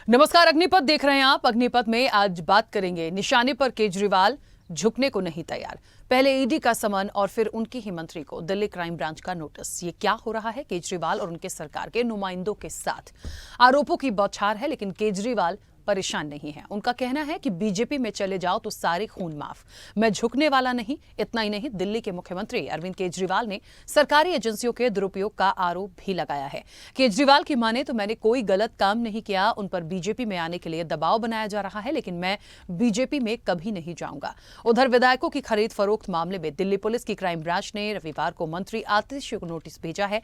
नमस्कार, अग्निपथ देख रहे हैं आप। अग्निपथ में आज बात करेंगे निशाने पर केजरीवाल झुकने को नहीं तैयार। पहले ईडी का समन और फिर उनकी ही मंत्री को दिल्ली क्राइम ब्रांच का नोटिस। ये क्या हो रहा है केजरीवाल और उनके सरकार के नुमाइंदों के साथ? आरोपों की बौछार है, लेकिन केजरीवाल परेशान नहीं है। उनका कहना है कि बीजेपी में चले जाओ तो सारे खून माफ, मैं झुकने वाला नहीं। इतना ही नहीं, दिल्ली के मुख्यमंत्री अरविंद केजरीवाल ने सरकारी एजेंसियों के दुरुपयोग का आरोप भी लगाया है। केजरीवाल की माने तो मैंने कोई गलत काम नहीं किया, उन पर बीजेपी में आने के लिए दबाव बनाया जा रहा है, लेकिन मैं बीजेपी में कभी नहीं जाऊंगा। उधर विधायकों की खरीद फरोख्त मामले में दिल्ली पुलिस की क्राइम ब्रांच ने रविवार को मंत्री आतिशी को नोटिस भेजा है।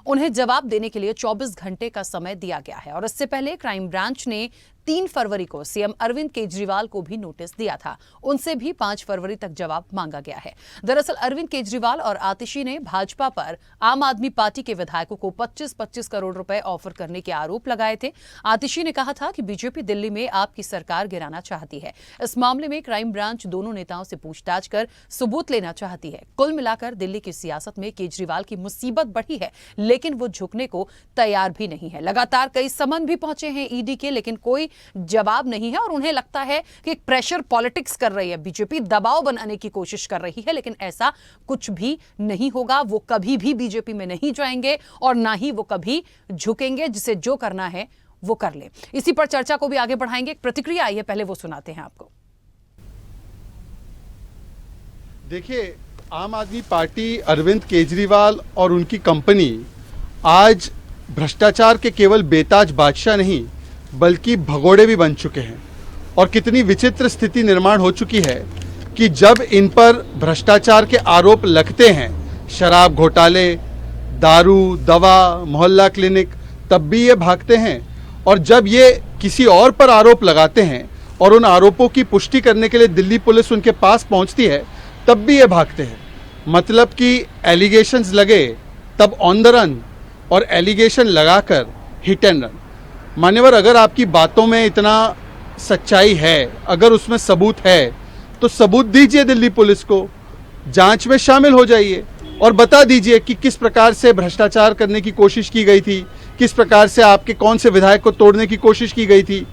उन्हें जवाब देने के लिए 24 घंटे का समय दिया गया है और इससे पहले क्राइम ब्रांच ने 3 फरवरी को सीएम अरविंद केजरीवाल को भी नोटिस दिया था। उनसे भी 5 फरवरी तक जवाब मांगा गया है। दरअसल अरविंद केजरीवाल और आतिशी ने भाजपा पर आम आदमी पार्टी के विधायकों को 25-25 करोड़ रुपए ऑफर करने के आरोप लगाए थे। आतिशी ने कहा था कि बीजेपी दिल्ली में आपकी सरकार गिराना चाहती है। इस मामले में क्राइम ब्रांच दोनों नेताओं से पूछताछ कर सबूत लेना चाहती है। कुल मिलाकर दिल्ली की सियासत में केजरीवाल की मुसीबत बढ़ी है, लेकिन वो झुकने को तैयार भी नहीं है। लगातार कई समन भी पहुंचे हैं ईडी के, लेकिन कोई जवाब नहीं है और उन्हें लगता है कि एक प्रेशर पॉलिटिक्स कर रही है बीजेपी, दबाव बनाने की कोशिश कर रही है, लेकिन ऐसा कुछ भी नहीं होगा। वो कभी भी बीजेपी में नहीं जाएंगे और ना ही वो कभी झुकेंगे। जिसे जो करना है वो कर ले। इसी पर चर्चा को भी आगे बढ़ाएंगे। एक प्रतिक्रिया आई है, पहले वो सुनाते हैं आपको। देखिए, आम आदमी पार्टी, अरविंद केजरीवाल और उनकी कंपनी आज भ्रष्टाचार के केवल बेताज बादशाह नहीं बल्कि भगोड़े भी बन चुके हैं। और कितनी विचित्र स्थिति निर्माण हो चुकी है कि जब इन पर भ्रष्टाचार के आरोप लगते हैं, शराब घोटाले, दारू, दवा, मोहल्ला क्लिनिक, तब भी ये भागते हैं। और जब ये किसी और पर आरोप लगाते हैं और उन आरोपों की पुष्टि करने के लिए दिल्ली पुलिस उनके पास पहुंचती है, तब भी ये भागते हैं। मतलब कि एलिगेशंस लगे तब ऑन द रन और एलिगेशन लगाकर हिट एंड रन। मान्यवर, अगर आपकी बातों में इतना सच्चाई है, अगर उसमें सबूत है, तो सबूत दीजिए दिल्ली पुलिस को, जांच में शामिल हो जाइए और बता दीजिए कि किस प्रकार से भ्रष्टाचार करने की कोशिश की गई थी, किस प्रकार से आपके कौन से विधायक को तोड़ने की कोशिश की गई थी।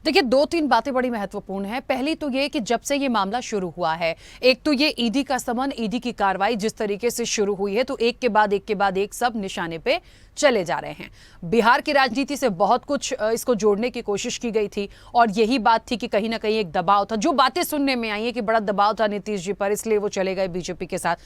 देखिए, 2-3 बातें बड़ी महत्वपूर्ण हैं। पहली तो ये कि जब से ये मामला शुरू हुआ है, एक तो ये ईडी का समन, ईडी की कार्रवाई जिस तरीके से शुरू हुई है, तो एक के बाद एक सब निशाने पे चले जा रहे हैं। बिहार की राजनीति से बहुत कुछ इसको जोड़ने की कोशिश की गई थी और यही बात थी कि कहीं ना कहीं एक दबाव था। जो बातें सुनने में आई है कि बड़ा दबाव था नीतीश जी पर, इसलिए वो चले गए बीजेपी के साथ।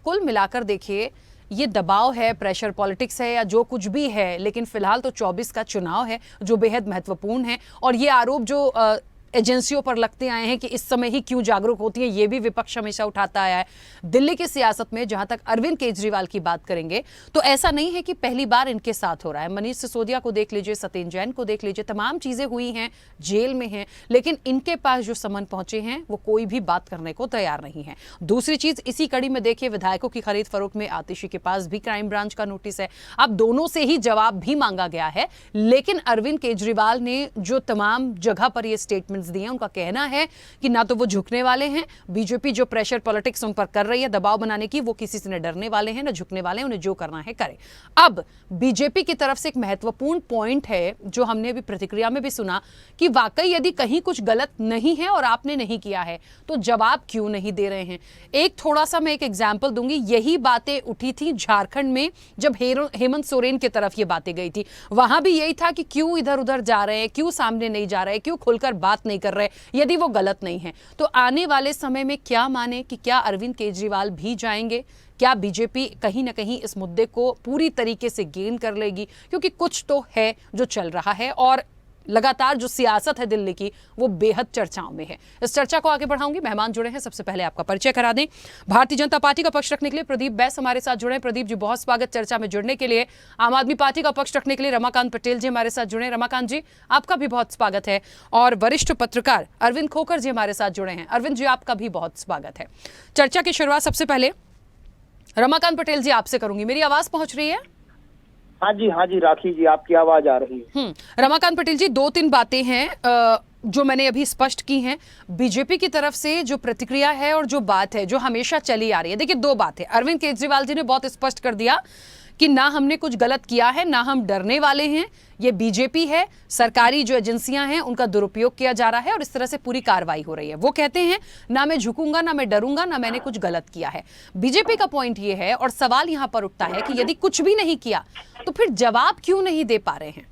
कुल मिलाकर देखिए, ये दबाव है, प्रेशर पॉलिटिक्स है या जो कुछ भी है, लेकिन फिलहाल तो 24 का चुनाव है जो बेहद महत्वपूर्ण है। और ये आरोप जो एजेंसियों पर लगते आए हैं कि इस समय ही क्यों जागरूक होती है, ये भी विपक्ष हमेशा उठाता आया है। दिल्ली की सियासत में जहां तक अरविंद केजरीवाल की बात करेंगे तो ऐसा नहीं है कि पहली बार इनके साथ हो रहा है। मनीष सिसोदिया को देख लीजिए, सत्येंद्र जैन को देख लीजिए, तमाम चीजें हुई हैं, जेल में हैं, लेकिन इनके पास जो समन पहुंचे हैं वो कोई भी बात करने को तैयार नहीं है। दूसरी चीज, इसी कड़ी में देखिए, विधायकों की खरीद फरोख्त में आतिशी के पास भी क्राइम ब्रांच का नोटिस है। अब दोनों से ही जवाब भी मांगा गया है, लेकिन अरविंद केजरीवाल ने जो तमाम जगह पर ये स्टेटमेंट्स दिए, उनका कहना है कि ना तो वो झुकने वाले हैं, बीजेपी जो प्रेशर पॉलिटिक्स उन पर कर रही है दबाव बनाने की, वो किसी से न डरने वाले हैं न झुकने वाले हैं, उन्हें जो करना है करें। अब बीजेपी की तरफ से एक महत्वपूर्ण पॉइंट है जो हमने अभी प्रतिक्रिया में भी सुना कि वाकई यदि कहीं कुछ गलत नहीं है और आपने नहीं किया है तो जवाब क्यों नहीं दे रहे हैं। एक थोड़ा सा मैं एक एग्जाम्पल दूंगी। यही बातें उठी थी झारखंड में जब हेमंत सोरेन की तरफ ये बातें गई थी। वहां भी यही था कि क्यों इधर उधर जा रहे हैं, क्यों सामने नहीं जा रहे, क्यों खुलकर बात नहीं कर रहे यदि वो गलत नहीं है। तो आने वाले समय में क्या माने कि क्या अरविंद केजरीवाल भी जाएंगे, क्या बीजेपी कहीं ना कहीं इस मुद्दे को पूरी तरीके से गेन कर लेगी, क्योंकि कुछ तो है जो चल रहा है और लगातार जो सियासत है दिल्ली की वो बेहद चर्चाओं में है। इस चर्चा को आगे बढ़ाऊंगी। मेहमान जुड़े हैं, सबसे पहले आपका परिचय करा दें। भारतीय जनता पार्टी का पक्ष रखने के लिए प्रदीप बैस हमारे साथ जुड़े हैं। प्रदीप जी, बहुत स्वागत चर्चा में जुड़ने के लिए। आम आदमी पार्टी का पक्ष रखने के लिए रमाकांत पटेल जी हमारे साथ जुड़े हैं। रमाकांत जी, आपका भी बहुत स्वागत है। और वरिष्ठ पत्रकार अरविंद खोकर जी हमारे साथ जुड़े हैं। अरविंद जी, आपका भी बहुत स्वागत है। चर्चा की शुरुआत सबसे पहले रमाकांत पटेल जी आपसे करूंगी। मेरी आवाज पहुंच रही है? हाँ जी राखी जी, आपकी आवाज आ रही है। रमाकांत पटेल जी, 2-3 बातें हैं जो मैंने अभी स्पष्ट की हैं। बीजेपी की तरफ से जो प्रतिक्रिया है और जो बात है जो हमेशा चली आ रही है। देखिए, 2 बात है। अरविंद केजरीवाल जी ने बहुत स्पष्ट कर दिया कि ना हमने कुछ गलत किया है, ना हम डरने वाले हैं, ये बीजेपी है, सरकारी जो एजेंसियां हैं उनका दुरुपयोग किया जा रहा है और इस तरह से पूरी कार्रवाई हो रही है। वो कहते हैं ना मैं झुकूंगा, ना मैं डरूंगा, ना मैंने कुछ गलत किया है। बीजेपी का पॉइंट ये है और सवाल यहां पर उठता है कि यदि कुछ भी नहीं किया तो फिर जवाब क्यों नहीं दे पा रहे हैं?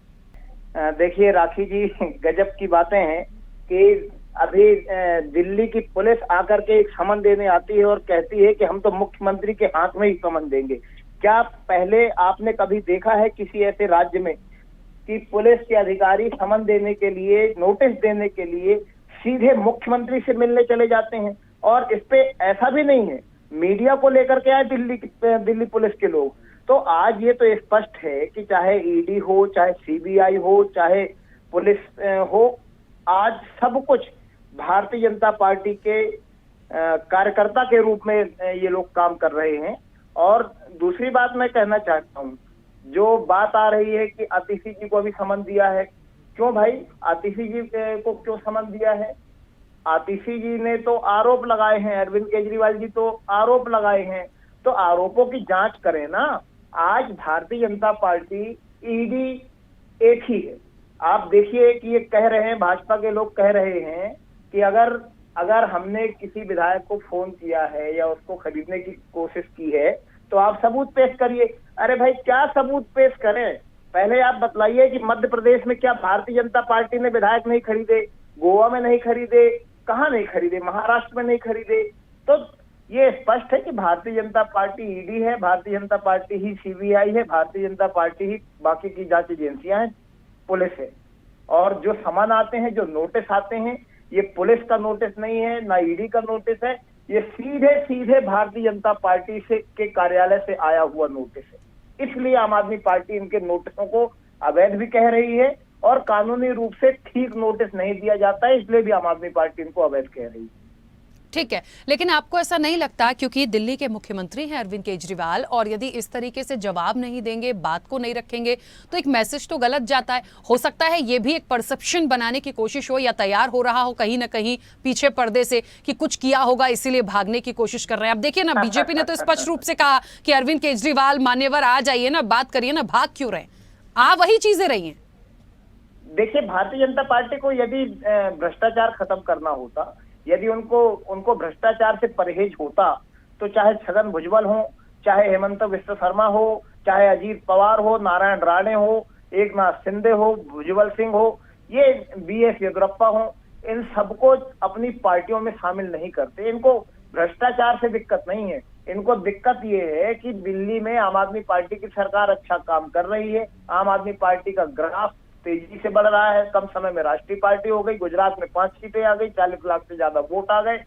देखिए राखी जी, गजब की बातें हैं कि अभी दिल्ली की पुलिस आकर के एक समन देने आती है और कहती है कि हम तो मुख्यमंत्री के हाथ में ही समन देंगे। क्या पहले आपने कभी देखा है किसी ऐसे राज्य में कि पुलिस के अधिकारी समन देने के लिए, नोटिस देने के लिए सीधे मुख्यमंत्री से मिलने चले जाते हैं? और इस पे ऐसा भी नहीं है, मीडिया को लेकर के आए दिल्ली पुलिस के लोग। तो आज ये तो स्पष्ट है कि चाहे ईडी हो, चाहे सीबीआई हो, चाहे पुलिस हो, आज सब कुछ भारतीय जनता पार्टी के कार्यकर्ता के रूप में ये लोग काम कर रहे हैं। और दूसरी बात मैं कहना चाहता हूँ, जो बात आ रही है कि आतिशी जी को अभी समन दिया है, क्यों भाई आतिशी जी को क्यों समन दिया है? आतिशी जी ने तो आरोप लगाए हैं, अरविंद केजरीवाल जी तो आरोप लगाए हैं, तो आरोपों की जांच करें ना। आज भारतीय जनता पार्टी, ईडी एक ही है। आप देखिए कि ये कह रहे हैं, भाजपा के लोग कह रहे हैं कि अगर हमने किसी विधायक को फोन किया है या उसको खरीदने की कोशिश की है तो आप सबूत पेश करिए। अरे भाई, क्या सबूत पेश करें? पहले आप बतलाइए कि मध्य प्रदेश में क्या भारतीय जनता पार्टी ने विधायक नहीं खरीदे, गोवा में नहीं खरीदे, कहाँ नहीं खरीदे, महाराष्ट्र में नहीं खरीदे? तो ये स्पष्ट है कि भारतीय जनता पार्टी ईडी है, भारतीय जनता पार्टी ही सीबीआई है, भारतीय जनता पार्टी ही बाकी की जांच एजेंसियां हैं, पुलिस है। और जो समन आते हैं, जो नोटिस आते हैं, ये पुलिस का नोटिस नहीं है, ना ईडी का नोटिस है, ये सीधे सीधे भारतीय जनता पार्टी से के कार्यालय से आया हुआ नोटिस है। इसलिए आम आदमी पार्टी इनके नोटिसों को अवैध भी कह रही है और कानूनी रूप से ठीक नोटिस नहीं दिया जाता है, इसलिए भी आम आदमी पार्टी इनको अवैध कह रही है। ठीक है, लेकिन आपको ऐसा नहीं लगता, क्योंकि दिल्ली के मुख्यमंत्री हैं अरविंद केजरीवाल, और यदि इस तरीके से जवाब नहीं देंगे, बात को नहीं रखेंगे, तो एक मैसेज तो गलत जाता है। हो सकता है ये भी एक परसेप्शन बनाने की कोशिश हो या तैयार हो रहा हो कहीं ना कहीं पीछे पर्दे से कि कुछ किया होगा इसीलिए भागने की कोशिश कर रहे हैं। अब देखिए ना, बीजेपी ने तो स्पष्ट रूप से कहा कि अरविंद केजरीवाल मान्यवर आ जाइए ना, बात करिए ना, भाग क्यों रहे? वही चीजें रही हैं। देखिए, भारतीय जनता पार्टी को यदि भ्रष्टाचार खत्म करना होता, यदि उनको भ्रष्टाचार से परहेज होता, तो चाहे छगन भुजबल हो, चाहे हेमंत बिस्वा शर्मा हो, चाहे अजीत पवार हो, नारायण राणे हो, एकनाथ शिंदे हो, भुजबल सिंह हो, ये बीएस येदियुरप्पा हो, इन सबको अपनी पार्टियों में शामिल नहीं करते। इनको भ्रष्टाचार से दिक्कत नहीं है, इनको दिक्कत ये है कि दिल्ली में आम आदमी पार्टी की सरकार अच्छा काम कर रही है, आम आदमी पार्टी का ग्राफ तेजी से बढ़ रहा है, कम समय में राष्ट्रीय पार्टी हो गई, गुजरात में 5 सीटें आ गई, 40 लाख से ज्यादा वोट आ गए।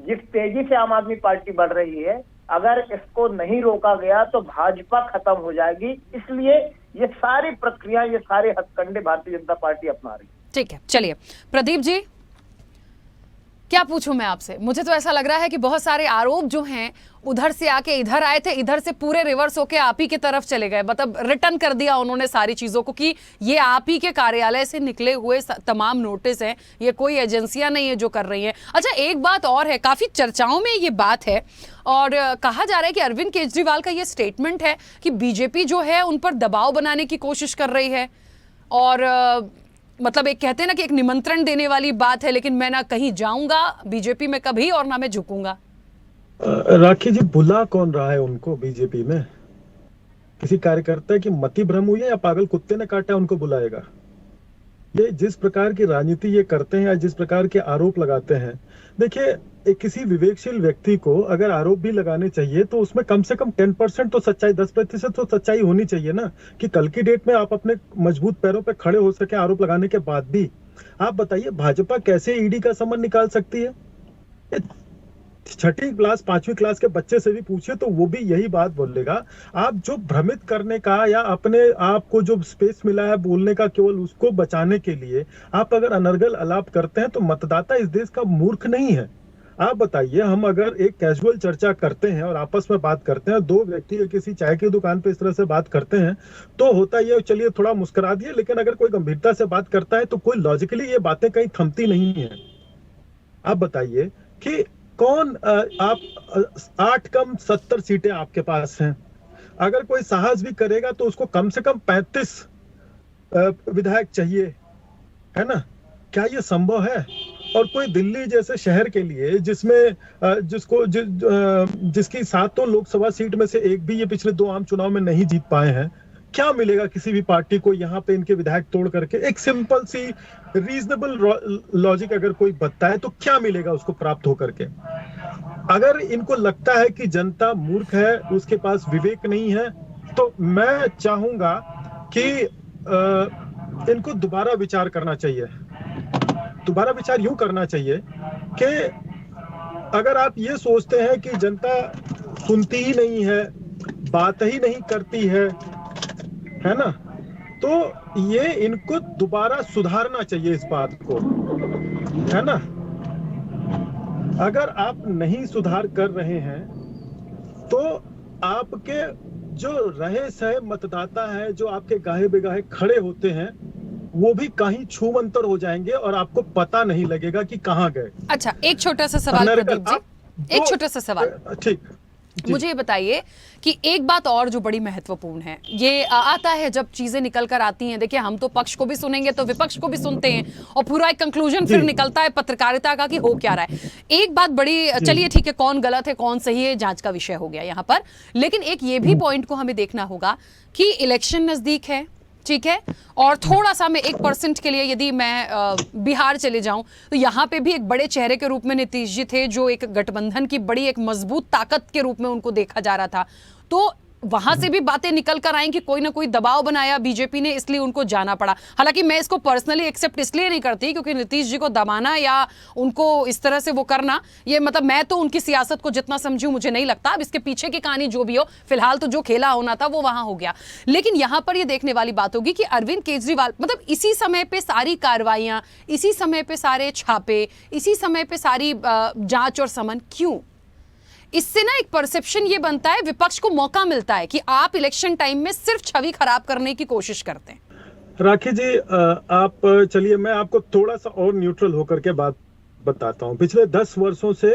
जिस तेजी से आम आदमी पार्टी बढ़ रही है, अगर इसको नहीं रोका गया तो भाजपा खत्म हो जाएगी। इसलिए ये सारी प्रक्रिया, ये सारे हथकंडे भारतीय जनता पार्टी अपना रही है। ठीक है, चलिए प्रदीप जी, क्या पूछूं मैं आपसे? मुझे तो ऐसा लग रहा है कि बहुत सारे आरोप जो हैं उधर से आके इधर आए थे, इधर से पूरे रिवर्स होके आप ही की तरफ चले गए। मतलब रिटर्न कर दिया उन्होंने सारी चीजों को कि ये आप ही के कार्यालय से निकले हुए तमाम नोटिस हैं, ये कोई एजेंसियां नहीं है जो कर रही हैं। अच्छा, एक बात और है, काफी चर्चाओं में ये बात है और कहा जा रहा है कि अरविंद केजरीवाल का ये स्टेटमेंट है कि बीजेपी जो है उन पर दबाव बनाने की कोशिश कर रही है और मतलब एक कहते हैं ना कि एक निमंत्रण देने वाली बात है, लेकिन मैं ना कहीं जाऊंगा बीजेपी में कभी और ना मैं झुकूंगा। राखी जी, बुला कौन रहा है उनको बीजेपी में? किसी कार्यकर्ता की मति भ्रम हुई है या पागल कुत्ते ने काटा उनको बुलाएगा? ये जिस प्रकार की राजनीति ये करते हैं या जिस प्रकार के आरोप लगाते हैं, देखिए किसी विवेकशील व्यक्ति को अगर आरोप भी लगाने चाहिए तो उसमें कम से कम 10% तो सच्चाई, 10% तो सच्चाई होनी चाहिए ना, कि कल की डेट में आप अपने मजबूत पैरों पे खड़े हो सके आरोप लगाने के बाद भी। आप बताइए, भाजपा कैसे ईडी का समन निकाल सकती है? 6ठी क्लास 5वीं क्लास के बच्चे से भी पूछिए तो वो भी यही बात बोलेगा। आप जो भ्रमित करने का या अपने आप को जो स्पेस मिला है बोलने का, केवल उसको बचाने के लिए आप अगर अनर्गल आलाप करते हैं तो मतदाता इस देश का मूर्ख नहीं है। आप बताइए, हम अगर एक कैजुअल चर्चा करते हैं और आपस में बात करते हैं, 2 व्यक्ति किसी चाय की दुकान पे इस तरह से बात करते हैं तो होता ये, चलिए थोड़ा मुस्कुरा दिए, लेकिन अगर कोई गंभीरता से बात करता है तो कोई लॉजिकली ये बातें कहीं थमती नहीं है। आप बताइए कि कौन, आप 8 कम 70 सीटें आपके पास हैं, अगर कोई साहस भी करेगा तो उसको कम से कम 35 विधायक चाहिए, है ना? क्या ये संभव है? और कोई दिल्ली जैसे शहर के लिए जिसमें जिसकी 7 लोकसभा सीट में से एक भी ये पिछले 2 आम चुनाव में नहीं जीत पाए हैं, क्या मिलेगा किसी भी पार्टी को यहाँ पे इनके विधायक तोड़ करके? एक सिंपल सी रीजनेबल लॉजिक अगर कोई बताए तो क्या मिलेगा उसको प्राप्त होकर के? अगर इनको लगता है कि जनता मूर्ख है, उसके पास विवेक नहीं है, तो मैं चाहूंगा कि इनको दोबारा विचार करना चाहिए। दोबारा विचार यूं करना चाहिए कि अगर आप ये सोचते हैं कि जनता सुनती ही नहीं है, बात ही नहीं करती है ना, तो ये इनको दोबारा सुधारना चाहिए इस बात को, है ना? अगर आप नहीं सुधार कर रहे हैं तो आपके जो रहे सहे मतदाता हैं, जो आपके गाहे बेगाहे खड़े होते हैं, वो भी कहीं छूमंतर हो जाएंगे और आपको पता नहीं लगेगा कि कहाँ गए। अच्छा, एक छोटा सा सवाल प्रदीप जी, एक छोटा सा सवाल। ठीक, मुझे ये बताइए कि एक बात और जो बड़ी महत्वपूर्ण है, ये आता है जब चीजें निकल कर आती हैं। देखिए, हम तो पक्ष को भी सुनेंगे तो विपक्ष को भी सुनते हैं और पूरा एक कंक्लूजन फिर निकलता है पत्रकारिता का कि हो क्या रहा है। एक बात बड़ी, चलिए ठीक है, कौन गलत है कौन सही है जांच का विषय हो गया यहाँ पर, लेकिन एक ये भी पॉइंट को हमें देखना होगा कि इलेक्शन नजदीक है, ठीक है, और थोड़ा सा मैं 1% के लिए यदि मैं बिहार चले जाऊं तो यहां पे भी एक बड़े चेहरे के रूप में नीतीश जी थे, जो एक गठबंधन की बड़ी एक मजबूत ताकत के रूप में उनको देखा जा रहा था। तो वहां से भी बातें निकल कर आई कि कोई ना कोई दबाव बनाया बीजेपी ने, इसलिए उनको जाना पड़ा। हालांकि मैं इसको पर्सनली एक्सेप्ट इसलिए नहीं करती क्योंकि नीतीश जी को दबाना या उनको इस तरह से वो करना, ये मतलब मैं तो उनकी सियासत को जितना समझूं मुझे नहीं लगता। अब इसके पीछे की कहानी जो भी हो, फिलहाल तो जो खेला होना था वो वहां हो गया। लेकिन यहां पर ये देखने वाली बात होगी कि अरविंद केजरीवाल, मतलब इसी समय पे सारी कार्रवाइयां, इसी समय पे सारे छापे, इसी समय पे सारी जांच और समन, क्यों? इससे ना एक परसेप्शन ये बनता है, विपक्ष को मौका मिलता है कि आप इलेक्शन टाइम में सिर्फ छवि खराब करने की कोशिश करते हैं। राखी जी, आप चलिए मैं आपको थोड़ा सा और न्यूट्रल होकर के बात बताता हूं। पिछले 10 वर्षों से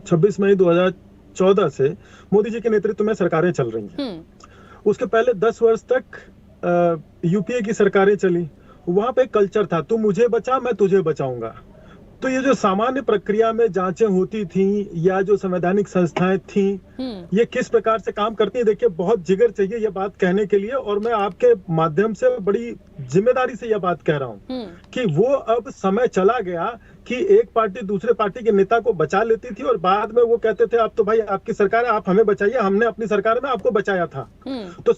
26 मई 2014 से मोदी जी के नेतृत्व में सरकारें चल रही हैं। उसके पहले 10 वर्ष तक यूपीए की सरकारें चली। वहां पे कल्चर था, तू मुझे बचा मैं तुझे बचाऊंगा। तो ये जो सामान्य प्रक्रिया में जांचें होती थी या जो संवैधानिक संस्थाएं थी, ये किस प्रकार से काम करती है, देखिए बहुत जिगर चाहिए ये बात कहने के लिए, और मैं आपके माध्यम से बड़ी जिम्मेदारी से यह बात कह रहा हूं कि वो अब समय चला गया कि एक पार्टी दूसरे पार्टी के नेता को बचा लेती थी और बाद में वो कहते थे अब तो भाई आपकी सरकार है, आप हमें बचाइए, हमने अपनी सरकार में आपको बचाया था। तो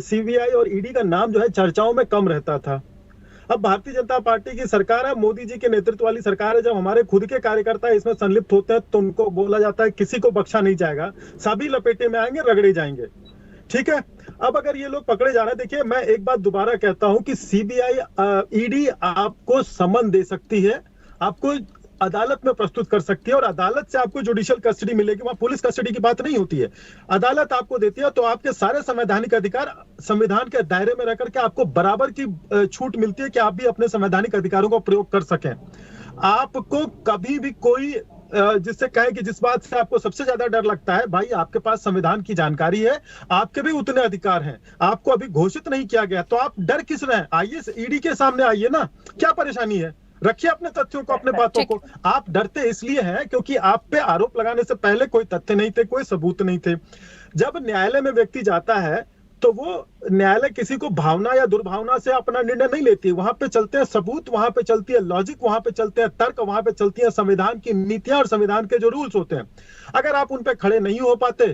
सीबीआई और ईडी का नाम जो है चर्चाओं में कम रहता था। अब भारतीय जनता पार्टी की सरकार है, मोदी जी के नेतृत्व वाली सरकार है। जब हमारे खुद के कार्यकर्ता इसमें संलिप्त होते हैं तो उनको बोला जाता है किसी को बख्शा नहीं जाएगा, सभी लपेटे में आएंगे, रगड़े जाएंगे। ठीक है, अब अगर ये लोग पकड़े जा रहे हैं, देखिए मैं एक बात दोबारा कहता हूं कि सीबीआई ईडी आपको समन दे सकती है, आपको अदालत में प्रस्तुत कर सकती है और अदालत से आपको जुडिशियल कस्टडी मिलेगी। वहां पुलिस कस्टडी की बात नहीं होती है, अदालत आपको देती है। तो आपके सारे संवैधानिक अधिकार संविधान के दायरे में रहकर के आपको बराबर की छूट मिलती है कि आप भी अपने संवैधानिक अधिकारों का प्रयोग कर सकें। आपको कभी भी कोई जिससे कहे कि जिस बात से आपको सबसे ज्यादा डर लगता है, भाई आपके पास संविधान की जानकारी है, आपके भी उतने अधिकार हैं, आपको अभी घोषित नहीं किया गया, तो आप डर किस रहे हैं? आइए ईडी के सामने आइए ना, क्या परेशानी है? रखिए अपने तथ्यों को, अपने बातों को। आप डरते इसलिए हैं क्योंकि आप पे आरोप लगाने से पहले कोई तथ्य नहीं थे, कोई सबूत नहीं थे। जब न्यायालय में व्यक्ति जाता है तो वो न्यायालय किसी को भावना या दुर्भावना से अपना निर्णय नहीं लेती। वहां पे चलते हैं सबूत, वहां पे चलती है लॉजिक, वहां पे चलते हैं तर्क, वहां पे चलती है संविधान की नीतियां और संविधान के जो रूल्स होते हैं। अगर आप उन पे खड़े नहीं हो पाते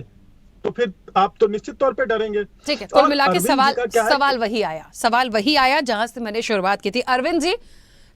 तो फिर आप तो निश्चित तौर पे डरेंगे। ठीक है, कुल मिला के सवाल वही आया जहां से मैंने शुरुआत की थी। अरविंद जी,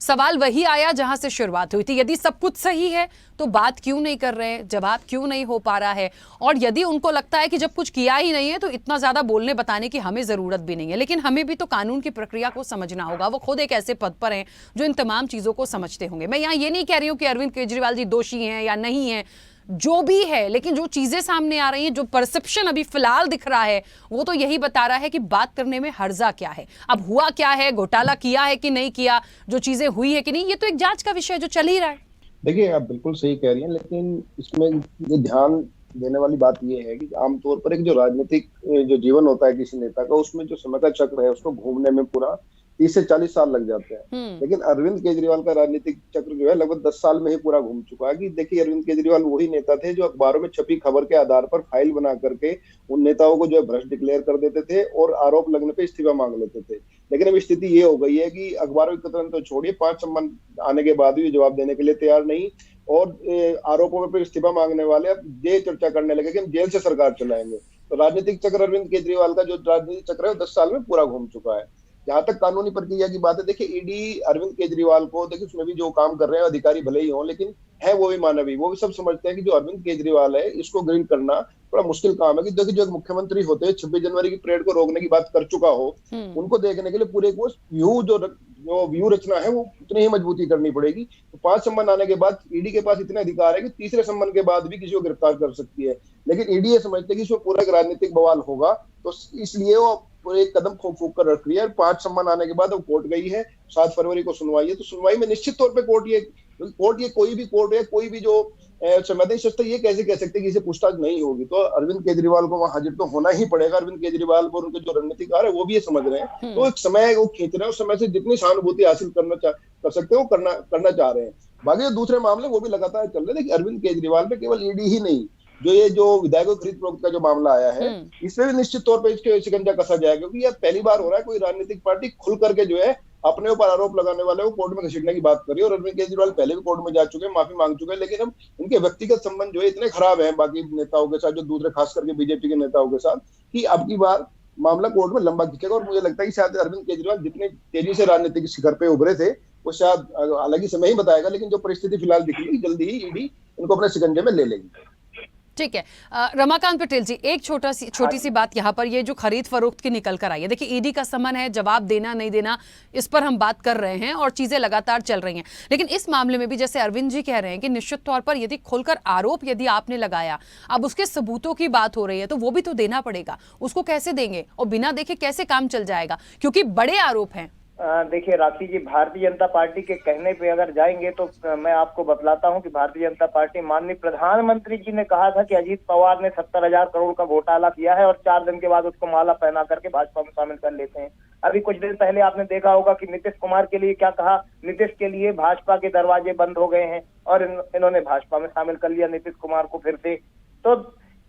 सवाल वही आया जहां से शुरुआत हुई थी। यदि सब कुछ सही है तो बात क्यों नहीं कर रहे हैं, जवाब क्यों नहीं हो पा रहा है? और यदि उनको लगता है कि जब कुछ किया ही नहीं है तो इतना ज्यादा बोलने बताने की हमें जरूरत भी नहीं है। लेकिन हमें भी तो कानून की प्रक्रिया को समझना होगा। वो खुद एक ऐसे पद पर हैं जो इन तमाम चीजों को समझते होंगे। मैं यहाँ ये नहीं कह रही हूँ कि अरविंद केजरीवाल जी दोषी हैं या नहीं है, जो भी है, लेकिन जो चीजें सामने आ रही हैं, जो परसेप्शन अभी फिलहाल दिख रहा है, वो तो यही बता रहा है कि बात करने में हर्जा क्या है। अब हुआ क्या है, घोटाला किया है कि नहीं किया, जो चीजें हुई है कि नहीं, ये तो एक जांच का विषय है जो चल ही रहा है। देखिए, आप बिल्कुल सही कह रही हैं, लेकिन इसमें ये ध्यान देने वाली बात ये है कि आमतौर पर एक जो राजनीतिक जो जीवन होता है किसी नेता का, उसमें जो समय का चक्र है उसको घूमने में पूरा 30 से 40 साल लग जाते हैं। लेकिन अरविंद केजरीवाल का राजनीतिक चक्र जो है लगभग 10 साल में ही पूरा घूम चुका है। कि देखिए, अरविंद केजरीवाल वही नेता थे जो अखबारों में छपी खबर के आधार पर फाइल बना करके उन नेताओं को जो है भ्रष्ट डिक्लेयर कर देते थे और आरोप लगने पे इस्तीफा मांग लेते थे। लेकिन अब स्थिति ये हो गई है कि अखबारों की कथन तो छोड़िए, 5 सम्मन आने के बाद भी जवाब देने के लिए तैयार नहीं, और आरोपों में फिर इस्तीफा मांगने वाले अब ये चर्चा करने लगे कि हम जेल से सरकार चलाएंगे। तो राजनीतिक चक्र अरविंद केजरीवाल का जो राजनीतिक चक्र है 10 साल में पूरा घूम चुका है। जहां तक कानूनी प्रक्रिया की बात है, देखिए ईडी अरविंद केजरीवाल को, देखिए उसमें भी जो काम कर रहे हैं अधिकारी भले ही हों, लेकिन है वो भी मानवीय। वो भी सब समझते हैं कि जो अरविंद केजरीवाल है इसको ग्रिल करना बड़ा मुश्किल काम है। कि देखिए, जो एक मुख्यमंत्री होते हैं 26 जनवरी की परेड को रोकने की बात कर चुका हो, उनको देखने के लिए पूरे को जो व्यू रचना है वो उतनी ही मजबूती करनी पड़ेगी। तो 5 सम्मन आने के बाद ईडी के पास इतने अधिकार है कि तीसरे सम्मन के बाद भी किसी को गिरफ्तार कर सकती है। लेकिन ईडी ये समझते हैं कि इसमें पूरा एक राजनीतिक बवाल होगा, तो इसलिए वो एक कदम फूक कर रख रही है। 5 सम्मन आने के बाद अब कोर्ट गई है, 7 फरवरी को सुनवाई है। तो सुनवाई में निश्चित तौर पे कोर्ट ये कोई भी कोर्ट है, कोई भी जो संवैधानिक संस्था ये कैसे कह सकते हैं कि इसे पूछताछ नहीं होगी। तो अरविंद केजरीवाल को वहां हाजिर तो होना ही पड़ेगा। अरविंद केजरीवाल और उनके जो रणनीतिकार है वो भी ये समझ रहे हैं। तो एक समय वो खींच रहे हैं, उस समय से जितनी सहानुभूति हासिल कर सकते हैं वो करना चाह रहे हैं। बाकी जो दूसरे मामले वो भी लगातार चल रहे हैं। देखिए, अरविंद केजरीवाल पे केवल ईडी ही नहीं, जो विधायकों खरीद फरोख्त का जो मामला आया है, इसमें भी निश्चित तौर पे इसके शिकंजा कसा जाएगा। क्योंकि यह पहली बार हो रहा है कोई राजनीतिक पार्टी खुल करके जो है अपने ऊपर आरोप लगाने वाले को कोर्ट में घसीटने की बात कर रही है। और अरविंद केजरीवाल पहले भी कोर्ट में जा चुके हैं, माफी मांग चुके हैं। लेकिन अब इनके व्यक्तिगत संबंध जो है इतने खराब हैं बाकी नेताओं के साथ, जो दूसरे खास करके बीजेपी के नेताओं के साथ, कि अब की बार मामला कोर्ट में लंबा खींचेगा। और मुझे लगता है कि शायद अरविंद केजरीवाल जितने तेजी से राजनीतिक शिखर पे उभरे थे वो शायद हालांकि समय ही बताएगा, लेकिन जो परिस्थिति फिलहाल दिख रही है जल्दी ही ईडी इनको अपने शिकंजे में ले लेगी। ठीक है। रमाकांत पटेल जी, एक छोटी सी बात यहाँ पर, ये जो खरीद फरोख्त की निकल कर आई है, देखिए ईडी का समन है, जवाब देना नहीं देना इस पर हम बात कर रहे हैं और चीजें लगातार चल रही हैं। लेकिन इस मामले में भी जैसे अरविंद जी कह रहे हैं कि निश्चित तौर पर यदि खुलकर आरोप यदि आपने लगाया, अब उसके सबूतों की बात हो रही है तो वो भी तो देना पड़ेगा। उसको कैसे देंगे और बिना देखे कैसे काम चल जाएगा, क्योंकि बड़े आरोप हैं। देखिए राखी जी, भारतीय जनता पार्टी के कहने पे अगर जाएंगे तो मैं आपको बतलाता हूं कि भारतीय जनता पार्टी, माननीय प्रधानमंत्री जी ने कहा था कि अजीत पवार ने 70,000 करोड़ का घोटाला किया है और 4 दिन के बाद उसको माला पहना करके भाजपा में शामिल कर लेते हैं। अभी कुछ दिन पहले आपने देखा होगा कि नीतीश कुमार के लिए क्या कहा, नीतीश के लिए भाजपा के दरवाजे बंद हो गए हैं और इन्होंने भाजपा में शामिल कर लिया नीतीश कुमार को फिर से। तो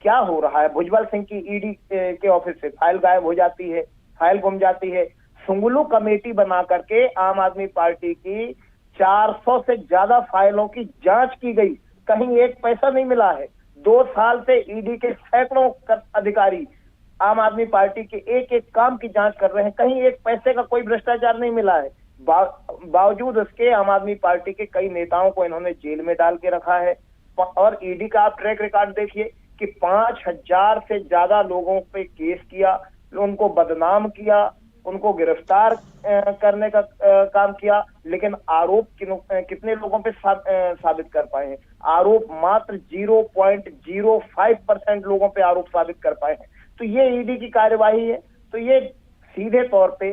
क्या हो रहा है, भुजबल सिंह की ईडी के ऑफिस से फाइल गायब हो जाती है, फाइल गुम जाती है। सुंगुलू कमेटी बना करके आम आदमी पार्टी की 400 से ज्यादा फाइलों की जांच की गई, कहीं एक पैसा नहीं मिला है। 2 साल से ईडी के सैकड़ों अधिकारी आम आदमी पार्टी के एक एक काम की जांच कर रहे हैं, कहीं एक पैसे का कोई भ्रष्टाचार नहीं मिला है। बावजूद उसके आम आदमी पार्टी के कई नेताओं को इन्होंने जेल में डाल के रखा है। और ईडी का आप ट्रैक रिकॉर्ड देखिए कि 5000 से ज्यादा लोगों पे केस किया, उनको बदनाम किया, उनको गिरफ्तार करने का काम किया, लेकिन आरोप कितने लोगों पे साबित कर पाए हैं? आरोप मात्र 0.05% लोगों पे आरोप साबित कर पाए हैं। तो ये ईडी की कार्यवाही है, तो ये सीधे तौर पे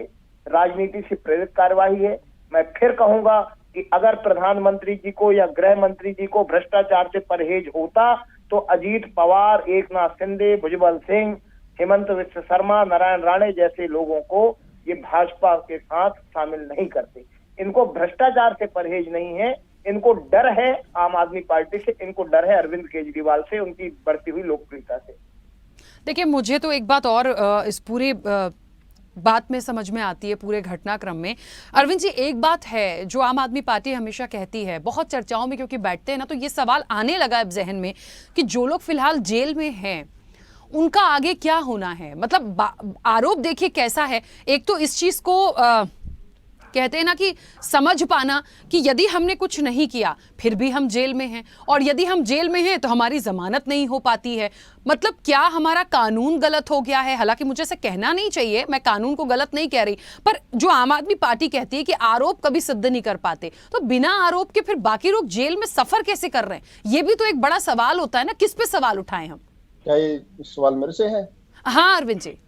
राजनीति से प्रेरित कार्यवाही है। मैं फिर कहूंगा कि अगर प्रधानमंत्री जी को या गृह मंत्री जी को भ्रष्टाचार से परहेज होता तो अजीत पवार, एकनाथ शिंदे, भुजबल सिंह, हेमंत विश्व शर्मा, नारायण राणे जैसे लोगों को ये भाजपा के साथ शामिल नहीं करते। इनको भ्रष्टाचार से परहेज नहीं है, इनको डर है आम आदमी पार्टी से, इनको डर है अरविंद केजरीवाल से, उनकी बढ़ती हुई लोकप्रियता से। देखिए, मुझे तो एक बात और इस पूरे बात में समझ में आती है, पूरे घटनाक्रम में। अरविंद जी, एक बात है जो आम आदमी पार्टी हमेशा कहती है, बहुत चर्चाओं में क्योंकि बैठते हैं ना, तो ये सवाल आने लगा अब जहन में कि जो लोग फिलहाल जेल में हैं उनका आगे क्या होना है। मतलब आरोप देखिए कैसा है, एक तो इस चीज को कहते हैं ना कि समझ पाना कि यदि हमने कुछ नहीं किया फिर भी हम जेल में हैं, और यदि हम जेल में हैं तो हमारी जमानत नहीं हो पाती है। मतलब क्या हमारा कानून गलत हो गया है? हालांकि मुझे ऐसा कहना नहीं चाहिए, मैं कानून को गलत नहीं कह रही, पर जो आम आदमी पार्टी कहती है कि आरोप कभी सिद्ध नहीं कर पाते, तो बिना आरोप के फिर बाकी लोग जेल में सफर कैसे कर रहे हैं? ये भी तो एक बड़ा सवाल होता है ना, किस पे सवाल उठाएं हम? क्या ये सवाल मेरे से है? हाँ अरविंद जी।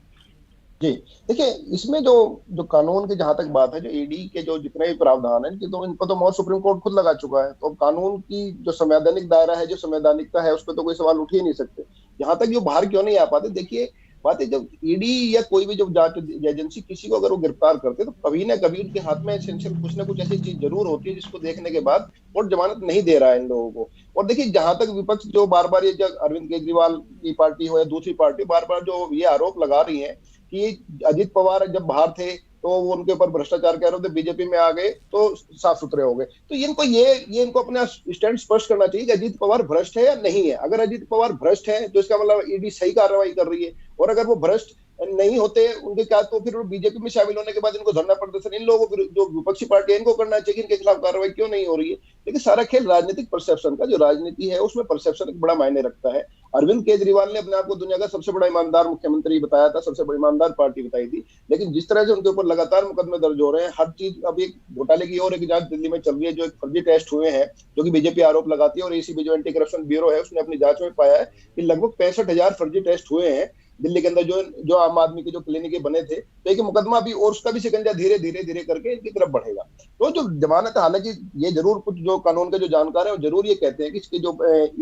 जी देखिए, इसमें जो कानून की जहां तक बात है, जो ईडी के जो जितने भी प्रावधान है तो इनको तो मोहर सुप्रीम कोर्ट खुद लगा चुका है। तो कानून की जो संवैधानिक दायरा है, जो संवैधानिकता है, उस पर तो कोई सवाल उठ ही नहीं सकते। यहाँ तक जो बाहर क्यों नहीं आ पाते, देखिए बात है, जब ईडी या कोई भी जब जांच एजेंसी किसी को अगर वो गिरफ्तार करते तो कभी ना कभी उनके हाथ में एसेंशियल कुछ ना कुछ ऐसी चीज जरूर होती है जिसको देखने के बाद कोर्ट जमानत नहीं दे रहा है इन लोगों को। और देखिए जहां तक विपक्ष जो बार बार ये अरविंद केजरीवाल की पार्टी हो या दूसरी पार्टी बार बार जो ये आरोप लगा रही है कि अजित पवार जब बाहर थे तो वो उनके ऊपर भ्रष्टाचार कह रहे थे, बीजेपी में आ गए तो साफ सुथरे हो गए, तो इनको अपना स्टैंड स्पष्ट करना चाहिए कि अजित पवार भ्रष्ट है या नहीं है। अगर अजित पवार भ्रष्ट है तो इसका मतलब ईडी सही कार्रवाई कर रही है, और अगर वो भ्रष्ट नहीं होते उनके क्या, तो फिर बीजेपी में शामिल होने के बाद इनको धरना प्रदर्शन इन लोगों को जो विपक्षी पार्टी है इनको करना चाहिए, इनके खिलाफ कार्रवाई क्यों नहीं हो रही है। लेकिन सारा खेल राजनीतिक परसेप्शन का, जो राजनीति है उसमें परसेप्शन एक बड़ा मायने रखता है। अरविंद केजरीवाल ने अपने आप को दुनिया का सबसे बड़ा ईमानदार मुख्यमंत्री बताया था, सबसे बड़ी ईमानदार पार्टी बताई थी, लेकिन जिस तरह से उनके ऊपर लगातार मुकदमे दर्ज हो रहे हैं, हर चीज अब एक घोटाले की और एक जांच दिल्ली में चल रही है, जो एक फर्जी टेस्ट हुए हैं जो कि बीजेपी आरोप लगाती है, और एसीबी जो एंटी करप्शन ब्यूरो है उसने अपनी जांच में पाया है कि लगभग 65,000 फर्जी टेस्ट हुए हैं दिल्ली के अंदर, जो आम आदमी के जो क्लिनिक बने थे। तो एक मुकदमा भी और उसका भी शिकंजा धीरे धीरे करके इनकी तरफ बढ़ेगा। तो जो जमानत, हालांकि ये जरूर कुछ जो कानून के जो जानकार है वो जरूर ये कहते हैं कि इसके जो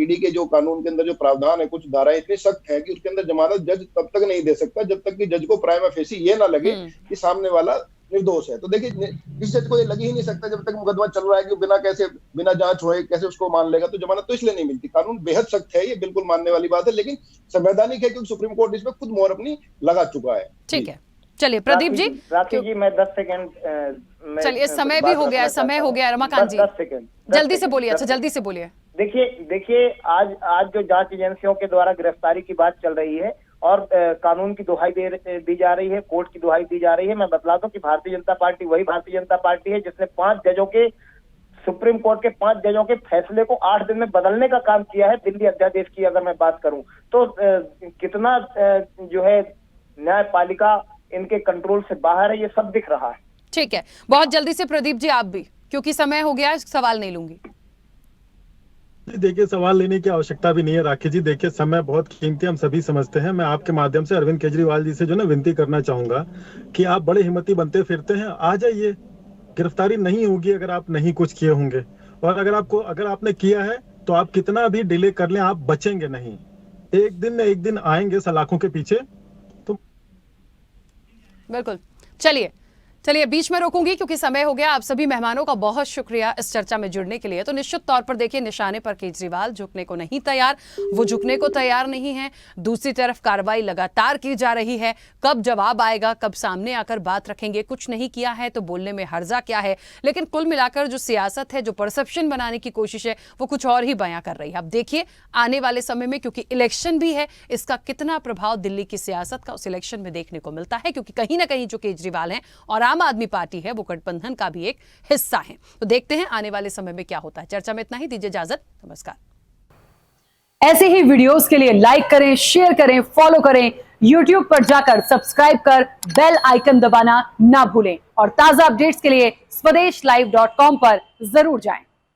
ईडी के जो कानून के अंदर जो प्रावधान है, कुछ धाराएं इतनी सख्त है कि उसके अंदर जमानत जज तब तक नहीं दे सकता जब तक कि जज को प्राइमा फेसी ये ना लगे कि सामने वाला निर्दोष है। तो देखिए किस जज को ये लग ही नहीं सकता जब तक मुकदमा चल रहा है कि बिना जांच हुए कैसे उसको मान लेगा, तो जमानत तो इसलिए नहीं मिलती। कानून बेहद सख्त है, ये बिल्कुल मानने वाली बात है, लेकिन संवैधानिक है क्योंकि सुप्रीम कोर्ट इसमें खुद मोहर अपनी लगा चुका है। ठीक है, चलिए प्रदीप जी। राखी जी मैं 10 सेकंड, चलिए समय भी हो गया, समय हो गया। रमाकांत जी 10 सेकंड जल्दी से बोलिए। अच्छा जल्दी से बोलिए। देखिए आज जो जांच एजेंसियों के द्वारा गिरफ्तारी की बात चल रही है और कानून की दुहाई दी जा रही है, कोर्ट की दुहाई दी जा रही है। मैं बतला दूं कि भारतीय जनता पार्टी वही भारतीय जनता पार्टी है जिसने 5 जजों के, सुप्रीम कोर्ट के 5 जजों के फैसले को 8 दिन में बदलने का काम किया है। दिल्ली अध्यादेश की अगर मैं बात करूं तो कितना जो है न्यायपालिका इनके कंट्रोल से बाहर है, ये सब दिख रहा है। ठीक है, बहुत जल्दी से प्रदीप जी आप भी, क्योंकि समय हो गया, सवाल नहीं लूंगी। देखिए सवाल लेने की आवश्यकता भी नहीं है राखी जी, देखिए समय बहुत कीमती हम सभी समझते हैं। मैं आपके माध्यम से अरविंद केजरीवाल जी से जो ना विनती करना चाहूंगा कि आप बड़े हिम्मती बनते फिरते हैं, आ जाइए। गिरफ्तारी नहीं होगी अगर आप नहीं कुछ किए होंगे, और अगर आपने किया है तो आप कितना भी डिले कर लें आप बचेंगे नहीं। एक दिन न एक दिन आएंगे सलाखों के पीछे। तो बिल्कुल, चलिए बीच में रोकूंगी क्योंकि समय हो गया। आप सभी मेहमानों का बहुत शुक्रिया इस चर्चा में जुड़ने के लिए। तो निश्चित तौर पर देखिए, निशाने पर केजरीवाल झुकने को नहीं तैयार, वो झुकने को तैयार नहीं है। दूसरी तरफ कार्रवाई लगातार की जा रही है, कब जवाब आएगा, कब सामने आकर बात रखेंगे। कुछ नहीं किया है तो बोलने में हर्जा क्या है, लेकिन कुल मिलाकर जो सियासत है, जो परसेप्शन बनाने की कोशिश है, वो कुछ और ही बयां कर रही है। अब देखिए आने वाले समय में, क्योंकि इलेक्शन भी है, इसका कितना प्रभाव दिल्ली की सियासत का उस इलेक्शन में देखने को मिलता है, क्योंकि कहीं ना कहीं जो केजरीवाल है और आम आदमी पार्टी है वो गठबंधन का भी एक हिस्सा है। तो देखते हैं आने वाले समय में क्या होता है। चर्चा में इतना ही, दीजिए इजाजत, नमस्कार। ऐसे ही वीडियोस के लिए लाइक करें, शेयर करें, फॉलो करें, YouTube पर जाकर सब्सक्राइब कर बेल आइकन दबाना ना भूलें, और ताजा अपडेट्स के लिए स्वदेशलाइव.com पर जरूर जाएं।